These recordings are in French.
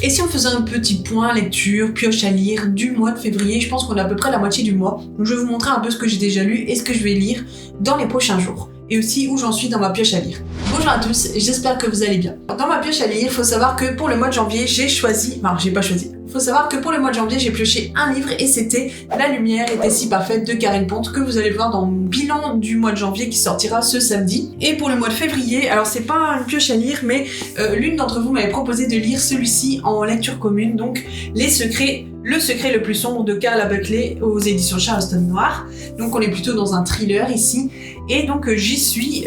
Et si on faisait un petit point lecture, pioche à lire du mois de février, je pense qu'on a à peu près la moitié du mois. Donc je vais vous montrer un peu ce que j'ai déjà lu et ce que je vais lire dans les prochains jours. Et aussi où j'en suis dans ma pioche à lire. Bonjour à tous, j'espère que vous allez bien. Dans ma pioche à lire, il faut savoir que pour le mois de janvier, faut savoir que pour le mois de janvier, j'ai pioché un livre et c'était La lumière était si parfaite de Karine Ponte que vous allez voir dans mon bilan du mois de janvier qui sortira ce samedi. Et pour le mois de février, alors c'est pas une pioche à lire, mais l'une d'entre vous m'avait proposé de lire celui-ci en lecture commune, donc Le secret le plus sombre de Carla Buckley aux éditions Charleston Noir. Donc on est plutôt dans un thriller ici. Et donc j'y suis,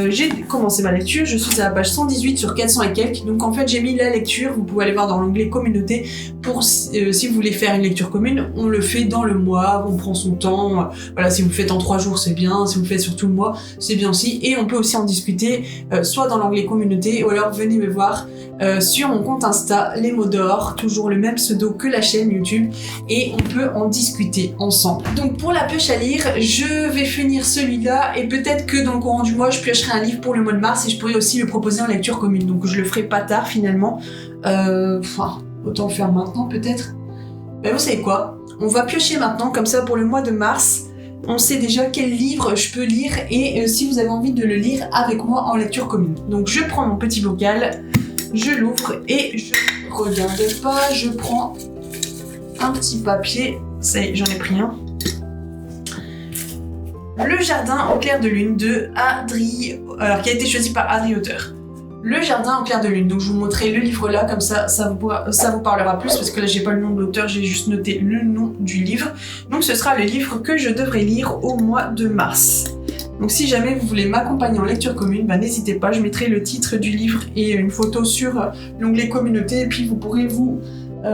j'ai commencé ma lecture, je suis à la page 118 sur 400 et quelques. Donc en fait j'ai mis la lecture, vous pouvez aller voir dans l'onglet communauté pour si vous voulez faire une lecture commune, on le fait dans le mois, on prend son temps. Voilà, si vous le faites en 3 jours c'est bien, si vous le faites sur tout le mois c'est bien aussi. Et on peut aussi en discuter soit dans l'onglet communauté ou alors venez me voir sur mon compte Insta, les mots d'or, toujours le même pseudo que la chaîne YouTube, et on peut en discuter ensemble. Donc pour la pioche à lire, je vais finir celui-là et peut-être que dans le courant du mois je piocherai un livre pour le mois de mars et je pourrai aussi le proposer en lecture commune, donc je le ferai pas tard finalement, autant le faire maintenant peut-être. Vous savez quoi, on va piocher maintenant, comme ça pour le mois de mars on sait déjà quel livre je peux lire et si vous avez envie de le lire avec moi en lecture commune. Donc je prends mon petit bocal, je l'ouvre et je regarde pas, je prends un petit papier, ça y est, j'en ai pris un. Le jardin au clair de lune de Adri, alors qui a été choisi par Adri Auteur. Le jardin au clair de lune, donc je vous montrerai le livre là, comme ça vous parlera plus, parce que là j'ai pas le nom de l'auteur, j'ai juste noté le nom du livre. Donc ce sera le livre que je devrais lire au mois de mars. Donc si jamais vous voulez m'accompagner en lecture commune, n'hésitez pas, je mettrai le titre du livre et une photo sur l'onglet communauté, et puis vous pourrez vous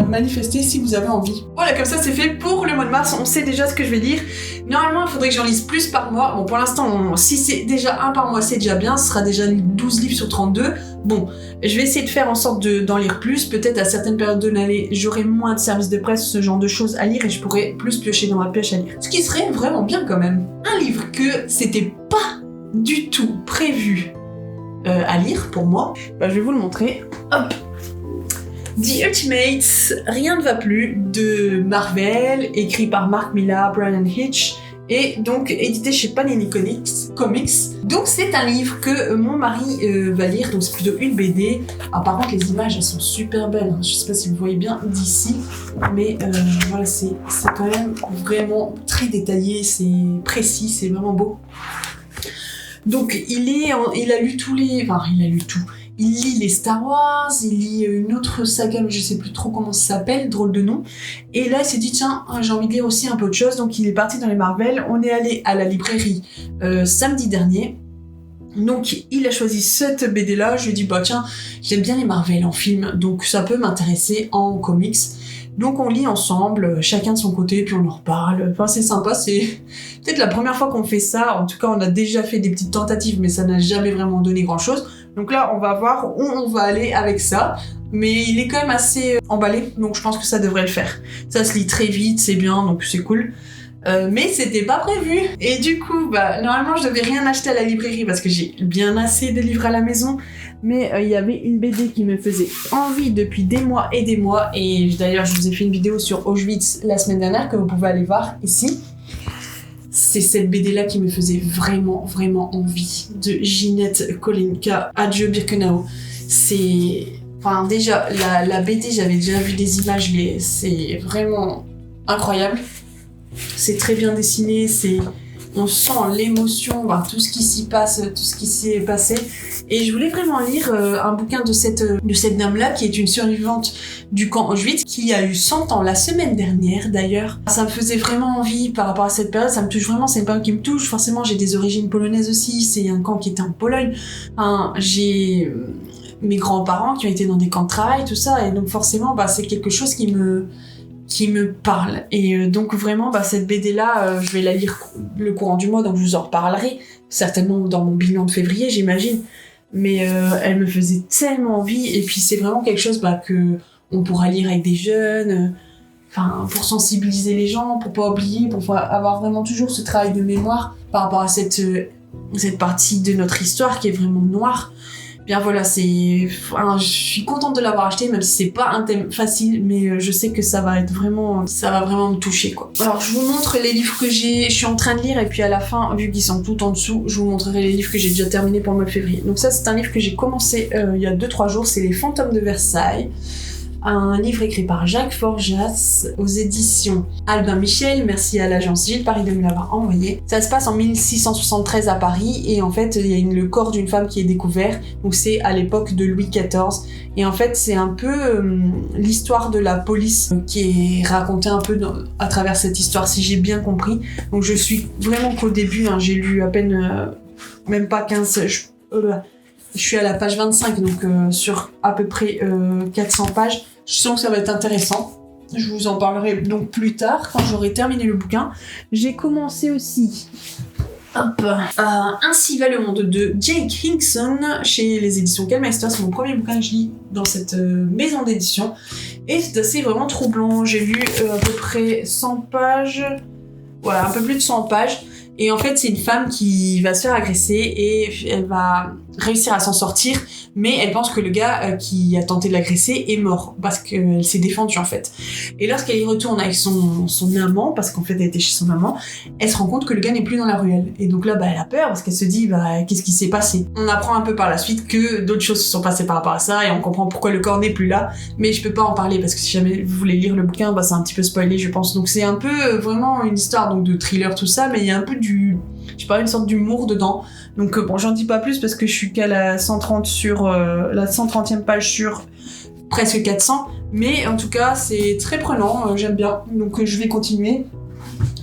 manifester si vous avez envie. Voilà, comme ça c'est fait pour le mois de mars, on sait déjà ce que je vais lire. Normalement il faudrait que j'en lise plus par mois. Bon pour l'instant, si c'est déjà un par mois c'est déjà bien, ce sera déjà 12 livres sur 32. Bon, je vais essayer de faire en sorte d'en lire plus, peut-être à certaines périodes de l'année j'aurai moins de services de presse, ce genre de choses à lire et je pourrai plus piocher dans ma pioche à lire. Ce qui serait vraiment bien quand même. Un livre que c'était pas du tout prévu à lire pour moi, je vais vous le montrer. Hop. The Ultimates, Rien ne va plus, de Marvel, écrit par Mark Millar, Brian Hitch, et donc édité chez Panini Comics. Donc c'est un livre que mon mari va lire, donc c'est plutôt une BD. Alors par contre les images elles sont super belles, je sais pas si vous voyez bien d'ici, mais voilà c'est quand même vraiment très détaillé, c'est précis, c'est vraiment beau. Donc il a lu tout. Il lit les Star Wars, il lit une autre saga, mais je sais plus trop comment ça s'appelle, drôle de nom. Et là, il s'est dit, tiens, j'ai envie de lire aussi un peu autre chose, donc il est parti dans les Marvel. On est allé à la librairie samedi dernier. Donc, il a choisi cette BD-là. Je lui ai dit, tiens, j'aime bien les Marvel en film, donc ça peut m'intéresser en comics. Donc on lit ensemble, chacun de son côté, puis on en reparle. Enfin, c'est sympa, c'est peut-être la première fois qu'on fait ça. En tout cas, on a déjà fait des petites tentatives, mais ça n'a jamais vraiment donné grand-chose. Donc là, on va voir où on va aller avec ça. Mais il est quand même assez emballé, donc je pense que ça devrait le faire. Ça se lit très vite, c'est bien, donc c'est cool. Mais c'était pas prévu. Et du coup, normalement, je devais rien acheter à la librairie parce que j'ai bien assez de livres à la maison. Mais il y avait une BD qui me faisait envie depuis des mois. Et d'ailleurs, je vous ai fait une vidéo sur Auschwitz la semaine dernière que vous pouvez aller voir ici. C'est cette BD-là qui me faisait vraiment, vraiment envie, de Ginette Kolinka, Adieu Birkenau. Enfin, déjà, la BD, j'avais déjà vu des images, c'est vraiment incroyable. C'est très bien dessiné, on sent l'émotion, tout ce qui s'y passe, tout ce qui s'est passé. Et je voulais vraiment lire un bouquin de cette dame-là, qui est une survivante du camp Auschwitz, qui a eu 100 ans la semaine dernière d'ailleurs. Ça me faisait vraiment envie par rapport à cette période, ça me touche vraiment, c'est une période qui me touche. Forcément, j'ai des origines polonaises aussi, c'est un camp qui était en Pologne. J'ai mes grands-parents qui ont été dans des camps de travail, tout ça, et donc forcément, c'est quelque chose qui me parle. Et donc vraiment, cette BD-là, je vais la lire le courant du mois, donc je vous en reparlerai, certainement dans mon bilan de février, j'imagine. Mais elle me faisait tellement envie, et puis c'est vraiment quelque chose que on pourra lire avec des jeunes, pour sensibiliser les gens, pour pas oublier, pour avoir vraiment toujours ce travail de mémoire par rapport à cette partie de notre histoire qui est vraiment noire. bien voilà, enfin, je suis contente de l'avoir acheté, même si c'est pas un thème facile, mais je sais que ça va vraiment me toucher, quoi. Alors je vous montre les livres que je suis en train de lire, et puis à la fin, vu qu'ils sont tout en dessous, je vous montrerai les livres que j'ai déjà terminés pour le mois de février. Donc ça, c'est un livre que j'ai commencé il y a 2-3 jours, c'est Les Fantômes de Versailles. Un livre écrit par Jacques Forjas aux éditions Albin Michel. Merci à l'agence Gilles Paris de me l'avoir envoyé. Ça se passe en 1673 à Paris, et en fait il y a le corps d'une femme qui est découvert, donc c'est à l'époque de Louis XIV, et en fait c'est un peu l'histoire de la police qui est racontée un peu à travers cette histoire, si j'ai bien compris. Donc je suis vraiment qu'au début, hein, j'ai lu à peine même pas 15... Je suis à la page 25, donc sur à peu près 400 pages. Je sens que ça va être intéressant. Je vous en parlerai donc plus tard, quand j'aurai terminé le bouquin. J'ai commencé aussi Ainsi va le monde de Jake Hinkson chez les éditions Kellmeister. C'est mon premier bouquin que je lis dans cette maison d'édition. Et c'est assez vraiment troublant. J'ai lu à peu près 100 pages. Voilà, un peu plus de 100 pages. Et en fait, c'est une femme qui va se faire agresser et elle va réussir à s'en sortir, mais elle pense que le gars qui a tenté de l'agresser est mort parce qu'elle s'est défendue en fait. Et lorsqu'elle y retourne avec son amant, parce qu'en fait elle était chez son amant, elle se rend compte que le gars n'est plus dans la ruelle. Et donc là, elle a peur parce qu'elle se dit qu'est-ce qui s'est passé. On apprend un peu par la suite que d'autres choses se sont passées par rapport à ça et on comprend pourquoi le corps n'est plus là, mais je peux pas en parler parce que si jamais vous voulez lire le bouquin, c'est un petit peu spoilé je pense. Donc c'est un peu vraiment une histoire donc de thriller tout ça, mais il y a un peu une sorte d'humour dedans. Donc j'en dis pas plus parce que je suis qu'à la 130 sur la 130e page sur presque 400, mais en tout cas c'est très prenant, j'aime bien, donc je vais continuer.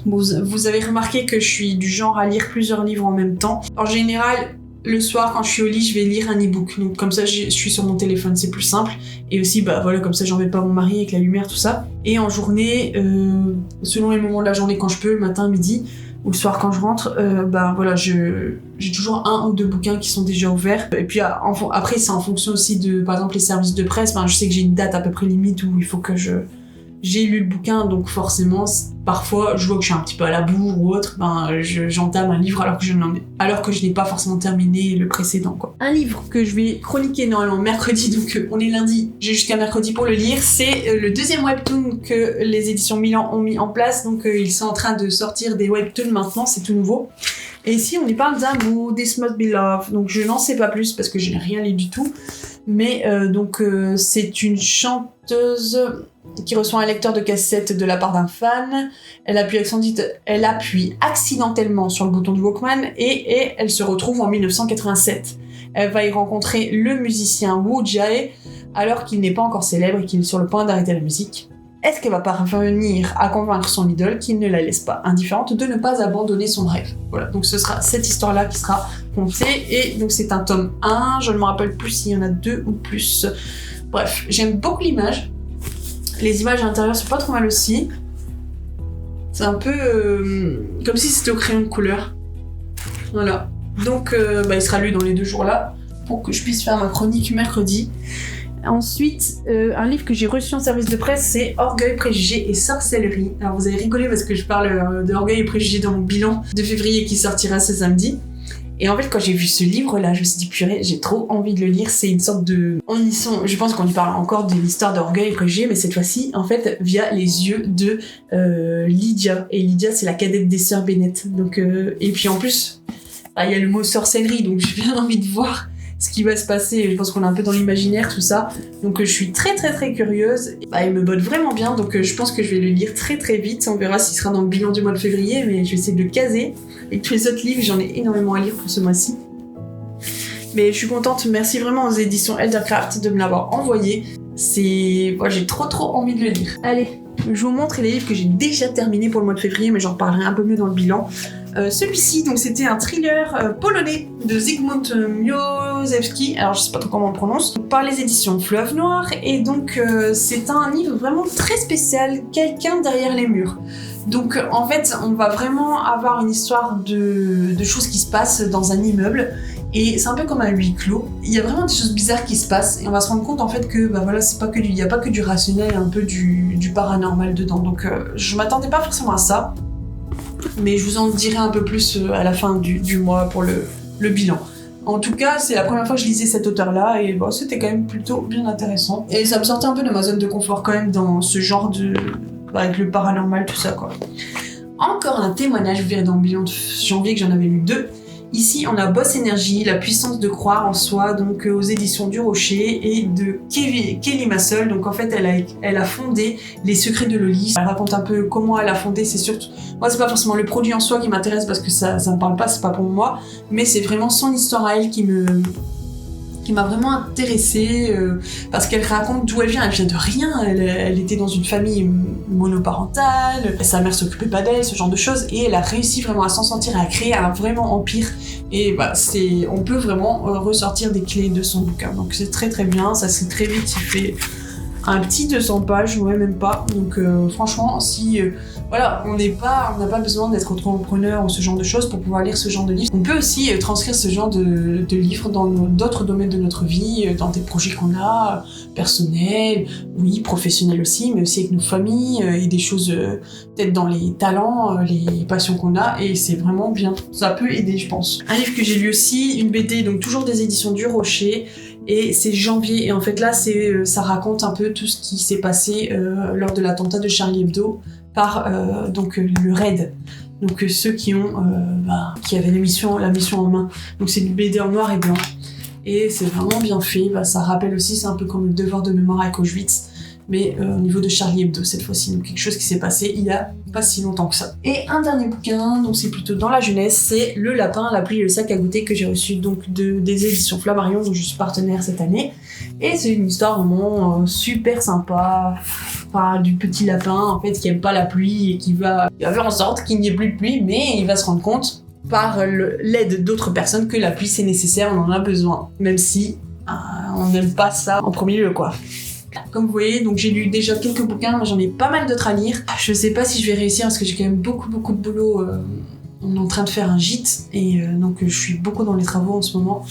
Vous avez remarqué que je suis du genre à lire plusieurs livres en même temps. En général, le soir quand je suis au lit, je vais lire un e-book, donc comme ça je suis sur mon téléphone, c'est plus simple, et aussi comme ça j'embête pas mon mari avec la lumière, tout ça. Et en journée, selon les moments de la journée, quand je peux, le matin, midi, ou le soir quand je rentre, j'ai toujours 1 ou 2 bouquins qui sont déjà ouverts. Et puis après, c'est en fonction aussi de, par exemple, les services de presse. Je sais que j'ai une date à peu près limite où il faut que j'ai lu le bouquin, donc forcément, parfois, je vois que je suis un petit peu à la bourre ou autre, j'entame un livre alors que je n'ai pas forcément terminé le précédent, quoi. Un livre que je vais chroniquer normalement mercredi, donc on est lundi, j'ai jusqu'à mercredi pour le lire, c'est le 2e webtoon que les éditions Milan ont mis en place, donc ils sont en train de sortir des webtoons maintenant, c'est tout nouveau. Et ici, on y parle d'amour, This Must Be Love, donc je n'en sais pas plus parce que je n'ai rien lu du tout, mais c'est une chanteuse qui reçoit un lecteur de cassette de la part d'un fan. Elle appuie accidentellement sur le bouton du Walkman et elle se retrouve en 1987. Elle va y rencontrer le musicien Woo Jae alors qu'il n'est pas encore célèbre et qu'il est sur le point d'arrêter la musique. Est-ce qu'elle va parvenir à convaincre son idole qui ne la laisse pas indifférente de ne pas abandonner son rêve? Voilà, donc ce sera cette histoire-là qui sera contée, et donc c'est un tome 1, je ne me rappelle plus s'il y en a 2 ou plus. Bref, j'aime beaucoup l'image. Les images à l'intérieur sont pas trop mal aussi. C'est un peu comme si c'était au crayon de couleur. Voilà. Donc il sera lu dans les 2 jours-là pour que je puisse faire ma chronique mercredi. Ensuite, un livre que j'ai reçu en service de presse, c'est Orgueil, préjugés et sorcellerie. Alors vous avez rigolé parce que je parle d'Orgueil et préjugés dans mon bilan de février qui sortira ce samedi. Et en fait, quand j'ai vu ce livre-là, je me suis dit, purée, j'ai trop envie de le lire. C'est une sorte de... Je pense qu'on y parle encore de l'histoire d'Orgueil et préjugés, mais cette fois-ci, en fait, via les yeux de Lydia. Et Lydia, c'est la cadette des sœurs Bennett. Donc, et puis en plus, il y a le mot sorcellerie, donc j'ai bien envie de voir ce qui va se passer. Je pense qu'on est un peu dans l'imaginaire, tout ça. Donc je suis très très très curieuse. Il me botte vraiment bien, donc je pense que je vais le lire très très vite. On verra s'il sera dans le bilan du mois de février, mais je vais essayer de le caser. Et tous les autres livres, j'en ai énormément à lire pour ce mois-ci. Mais je suis contente, merci vraiment aux éditions Eldercraft de me l'avoir envoyé. J'ai trop envie de le lire. Allez, je vous montre les livres que j'ai déjà terminés pour le mois de février, mais j'en reparlerai un peu mieux dans le bilan. Celui-ci, donc c'était un thriller polonais de Zygmunt Miozewski, alors je sais pas trop comment on le prononce, par les éditions Fleuve Noir, et donc c'est un livre vraiment très spécial, Quelqu'un derrière les murs. Donc en fait, on va vraiment avoir une histoire de choses qui se passent dans un immeuble, et c'est un peu comme un huis clos. Il y a vraiment des choses bizarres qui se passent, et on va se rendre compte en fait que il n'y a pas que du rationnel, un peu du paranormal dedans. Donc je m'attendais pas forcément à ça. Mais je vous en dirai un peu plus à la fin du mois pour le bilan. En tout cas, c'est la première fois que je lisais cet auteur-là et bon, c'était quand même plutôt bien intéressant. Et ça me sortait un peu de ma zone de confort quand même dans ce genre de... avec le paranormal, tout ça quoi. Encore un témoignage, vous verrez dans le bilan de janvier que j'en avais lu 2. Ici, on a Boss Énergie, la puissance de croire en soi, donc aux éditions du Rocher, et de Kelly Massol. Donc en fait, elle a fondé Les Secrets de Loli. Elle raconte un peu comment elle a fondé. C'est surtout, moi, c'est pas forcément le produit en soi qui m'intéresse parce que ça me parle pas, c'est pas pour moi, mais c'est vraiment son histoire à elle qui m'a vraiment intéressée parce qu'elle raconte d'où elle vient de rien, elle était dans une famille monoparentale, sa mère s'occupait pas d'elle, ce genre de choses, et elle a réussi vraiment à s'en sortir, à créer un vraiment empire, et bah on peut vraiment ressortir des clés de son bouquin, donc c'est très très bien, ça se lit très vite, il fait un petit 200 pages, ouais même pas, donc franchement si voilà, on n'a pas besoin d'être entrepreneur ou ce genre de choses pour pouvoir lire ce genre de livre. On peut aussi transcrire ce genre de livres dans d'autres domaines de notre vie, dans des projets qu'on a, personnels, oui, professionnels aussi, mais aussi avec nos familles et des choses peut-être dans les talents, les passions qu'on a, et c'est vraiment bien. Ça peut aider, je pense. Un livre que j'ai lu aussi, une BD, donc toujours des éditions du Rocher, et c'est janvier, et en fait là, ça raconte un peu tout ce qui s'est passé lors de l'attentat de Charlie Hebdo, par donc le RAID, donc ceux qui avaient la mission en main. Donc c'est une BD en noir et blanc et c'est vraiment bien fait. Ça rappelle aussi, c'est un peu comme le devoir de mémoire avec Auschwitz, mais au niveau de Charlie Hebdo cette fois-ci, donc quelque chose qui s'est passé il y a pas si longtemps que ça. Et un dernier bouquin, donc c'est plutôt dans la jeunesse, c'est Le Lapin, la pluie et le sac à goûter que j'ai reçu donc des éditions Flammarion dont je suis partenaire cette année. Et c'est une histoire vraiment super sympa, du petit lapin en fait qui aime pas la pluie et qui va faire en sorte qu'il n'y ait plus de pluie, mais il va se rendre compte par l'aide d'autres personnes que la pluie c'est nécessaire, on en a besoin, même si on n'aime pas ça en premier lieu quoi. Comme vous voyez, donc j'ai lu déjà quelques bouquins, j'en ai pas mal d'autres à lire. Je sais pas si je vais réussir parce que j'ai quand même beaucoup de boulot. On est en train de faire un gîte et donc je suis beaucoup dans les travaux en ce moment.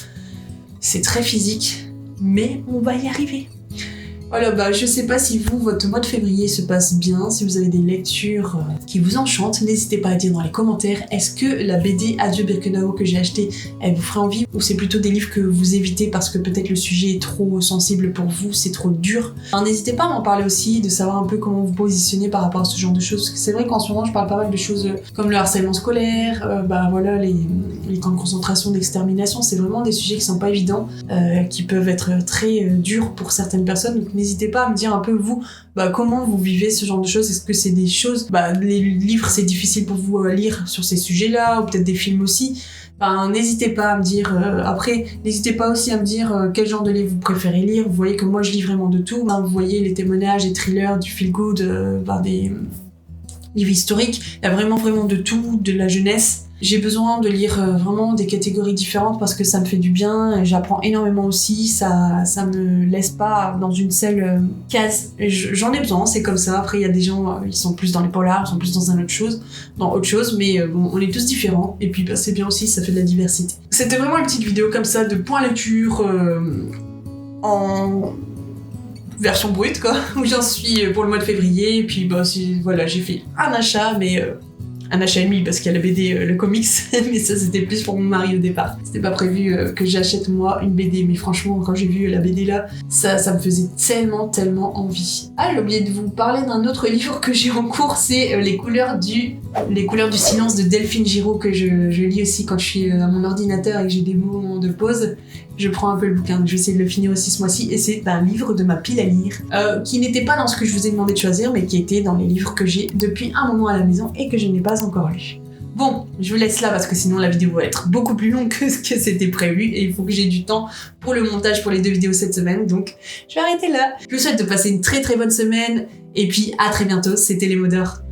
C'est très physique, mais on va y arriver. Voilà, je sais pas si votre mois de février se passe bien, si vous avez des lectures qui vous enchantent, n'hésitez pas à dire dans les commentaires, est-ce que la BD Adieu Birkenau que j'ai achetée, elle vous ferait envie, ou c'est plutôt des livres que vous évitez parce que peut-être le sujet est trop sensible pour vous, c'est trop dur. Alors n'hésitez pas à m'en parler aussi, de savoir un peu comment vous positionnez par rapport à ce genre de choses, parce que c'est vrai qu'en ce moment je parle pas mal de choses comme le harcèlement scolaire, voilà, les camps de concentration, d'extermination, c'est vraiment des sujets qui sont pas évidents, qui peuvent être très durs pour certaines personnes, donc n'hésitez pas à me dire un peu vous, comment vous vivez ce genre de choses, est-ce que c'est des choses, les livres c'est difficile pour vous à lire sur ces sujets-là, ou peut-être des films aussi, n'hésitez pas à me dire, après n'hésitez pas aussi à me dire quel genre de livre vous préférez lire, vous voyez que moi je lis vraiment de tout, vous voyez les témoignages, les thrillers, du feel good, des livres historiques, il y a vraiment de tout, de la jeunesse. J'ai besoin de lire vraiment des catégories différentes parce que ça me fait du bien, j'apprends énormément aussi, ça me laisse pas dans une seule case. J'en ai besoin, c'est comme ça. Après il y a des gens, ils sont plus dans les polars, ils sont plus dans autre chose, mais on est tous différents et puis c'est bien aussi, ça fait de la diversité. C'était vraiment une petite vidéo comme ça de point lecture en version brute quoi, où j'en suis pour le mois de février, et puis voilà, j'ai fait un achat, mais un achat et demi parce qu'il y a la BD, le comics, mais ça c'était plus pour mon mari au départ. C'était pas prévu que j'achète moi une BD, mais franchement quand j'ai vu la BD là, ça me faisait tellement envie. J'ai oublié de vous parler d'un autre livre que j'ai en cours, c'est les couleurs du silence de Delphine Giraud, que je lis aussi quand je suis à mon ordinateur et que j'ai des moments de pause. Je prends un peu le bouquin, donc je vais essayer de le finir aussi ce mois-ci, et c'est un livre de ma pile à lire, qui n'était pas dans ce que je vous ai demandé de choisir, mais qui était dans les livres que j'ai depuis un moment à la maison et que je n'ai pas encore lu. Bon, je vous laisse là parce que sinon la vidéo va être beaucoup plus longue que ce que c'était prévu, et il faut que j'ai du temps pour le montage pour les 2 vidéos cette semaine, donc je vais arrêter là. Je vous souhaite de passer une très bonne semaine, et puis à très bientôt, c'était les mots d'or.